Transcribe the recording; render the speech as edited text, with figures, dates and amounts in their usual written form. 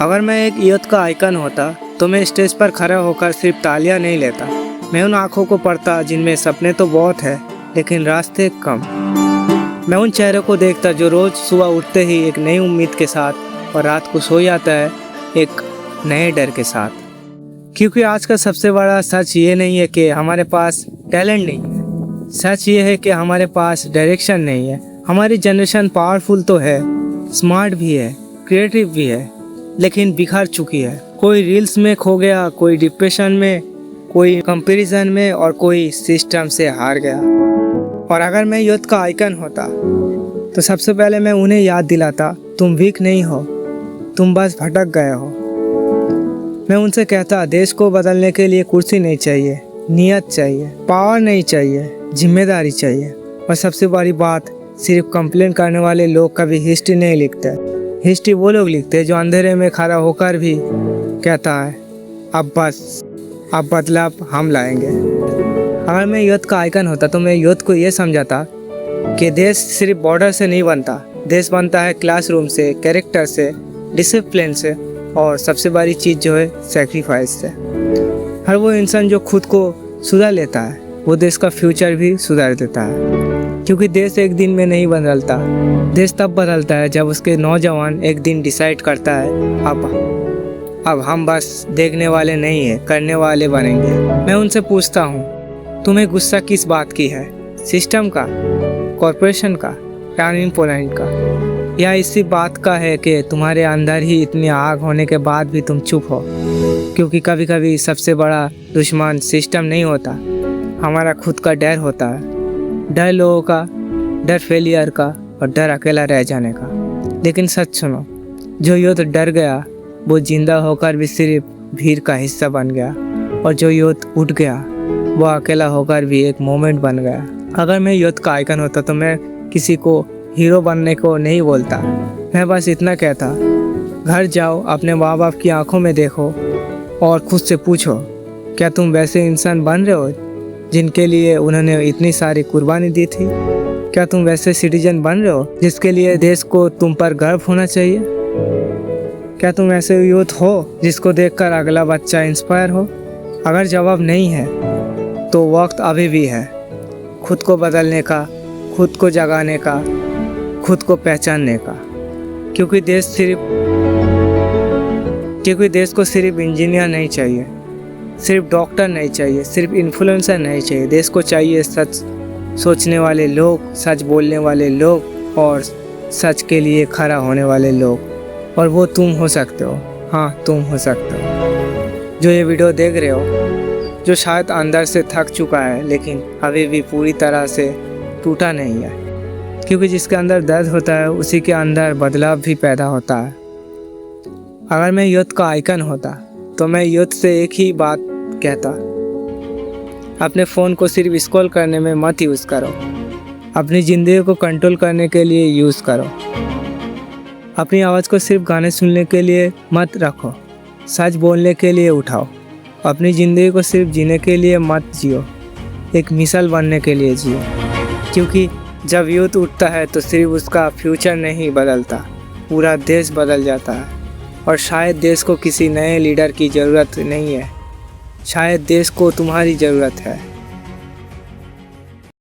अगर मैं एक यूथ का आइकन होता तो मैं स्टेज पर खड़ा होकर सिर्फ तालियां नहीं लेता। मैं उन आँखों को पढ़ता जिनमें सपने तो बहुत है लेकिन रास्ते कम। मैं उन चेहरों को देखता जो रोज़ सुबह उठते ही एक नई उम्मीद के साथ और रात को सो जाता है एक नए डर के साथ। क्योंकि आज का सबसे बड़ा सच ये नहीं है कि हमारे पास टैलेंट नहीं है, सच ये है कि हमारे पास डायरेक्शन नहीं है। हमारी जनरेशन पावरफुल तो है, स्मार्ट भी है, क्रिएटिव भी है, लेकिन बिखर चुकी है। कोई रील्स में खो गया, कोई डिप्रेशन में, कोई कंपैरिजन में और कोई सिस्टम से हार गया। और अगर मैं यूथ का आइकन होता तो सबसे पहले मैं उन्हें याद दिलाता, तुम वीक नहीं हो, तुम बस भटक गए हो। मैं उनसे कहता, देश को बदलने के लिए कुर्सी नहीं चाहिए, नियत चाहिए, पावर नहीं चाहिए, जिम्मेदारी चाहिए। और सबसे बड़ी बात, सिर्फ कंप्लेन करने वाले लोग कभी हिस्ट्री नहीं लिखते। हिस्ट्री वो लोग लिखते हैं जो अंधेरे में खड़ा होकर भी कहता है अब बस, अब बदलाव हम लाएंगे। अगर मैं यूथ का आइकन होता तो मैं यूथ को ये समझाता कि देश सिर्फ बॉर्डर से नहीं बनता, देश बनता है क्लासरूम से, कैरेक्टर से, डिसिप्लिन से और सबसे बड़ी चीज़ जो है सेक्रीफाइस से। हर वो इंसान जो खुद को सुधार लेता है वो देश का फ्यूचर भी सुधार देता है। क्योंकि देश एक दिन में नहीं बदलता, देश तब बदलता है जब उसके नौजवान एक दिन डिसाइड करता है अब हम बस देखने वाले नहीं है, करने वाले बनेंगे। मैं उनसे पूछता हूँ, तुम्हें गुस्सा किस बात की है? सिस्टम का, कॉरपोरेशन का, टर्निंग पॉइंट का, या इसी बात का है कि तुम्हारे अंदर ही इतनी आग होने के बाद भी तुम चुप हो? क्योंकि कभी कभी सबसे बड़ा दुश्मन सिस्टम नहीं होता, हमारा खुद का डर होता है। डर लोगों का, डर फेलियर का और डर अकेला रह जाने का। लेकिन सच सुनो, जो यूथ डर गया वो जिंदा होकर भी सिर्फ भीड़ का हिस्सा बन गया, और जो यूथ उठ गया वो अकेला होकर भी एक मोमेंट बन गया। अगर मैं यूथ का आइकन होता तो मैं किसी को हीरो बनने को नहीं बोलता, मैं बस इतना कहता, घर जाओ, अपने माँ बाप की आंखों में देखो और खुद से पूछो, क्या तुम वैसे इंसान बन रहे हो जिनके लिए उन्होंने इतनी सारी कुर्बानी दी थी? क्या तुम वैसे सिटीजन बन रहे हो जिसके लिए देश को तुम पर गर्व होना चाहिए? क्या तुम ऐसे यूथ हो जिसको देखकर अगला बच्चा इंस्पायर हो? अगर जवाब नहीं है तो वक्त अभी भी है खुद को बदलने का, खुद को जगाने का, खुद को पहचानने का। क्योंकि देश को सिर्फ इंजीनियर नहीं चाहिए, सिर्फ डॉक्टर नहीं चाहिए, सिर्फ इन्फ्लुएंसर नहीं चाहिए। देश को चाहिए सच सोचने वाले लोग, सच बोलने वाले लोग और सच के लिए खड़ा होने वाले लोग। और वो तुम हो सकते हो, हाँ तुम हो सकते हो जो ये वीडियो देख रहे हो, जो शायद अंदर से थक चुका है लेकिन अभी भी पूरी तरह से टूटा नहीं है। क्योंकि जिसके अंदर दर्द होता है उसी के अंदर बदलाव भी पैदा होता है। अगर मैं यूथ का आइकन होता तो मैं यूथ से एक ही बात कहता, अपने फ़ोन को सिर्फ स्क्रॉल करने में मत यूज़ करो, अपनी ज़िंदगी को कंट्रोल करने के लिए यूज़ करो। अपनी आवाज़ को सिर्फ गाने सुनने के लिए मत रखो, सच बोलने के लिए उठाओ। अपनी ज़िंदगी को सिर्फ जीने के लिए मत जियो, एक मिसाल बनने के लिए जियो। क्योंकि जब यूथ उठता है तो सिर्फ उसका फ्यूचर नहीं बदलता, पूरा देश बदल जाता है। और शायद देश को किसी नए लीडर की ज़रूरत नहीं है, शायद देश को तुम्हारी ज़रूरत है।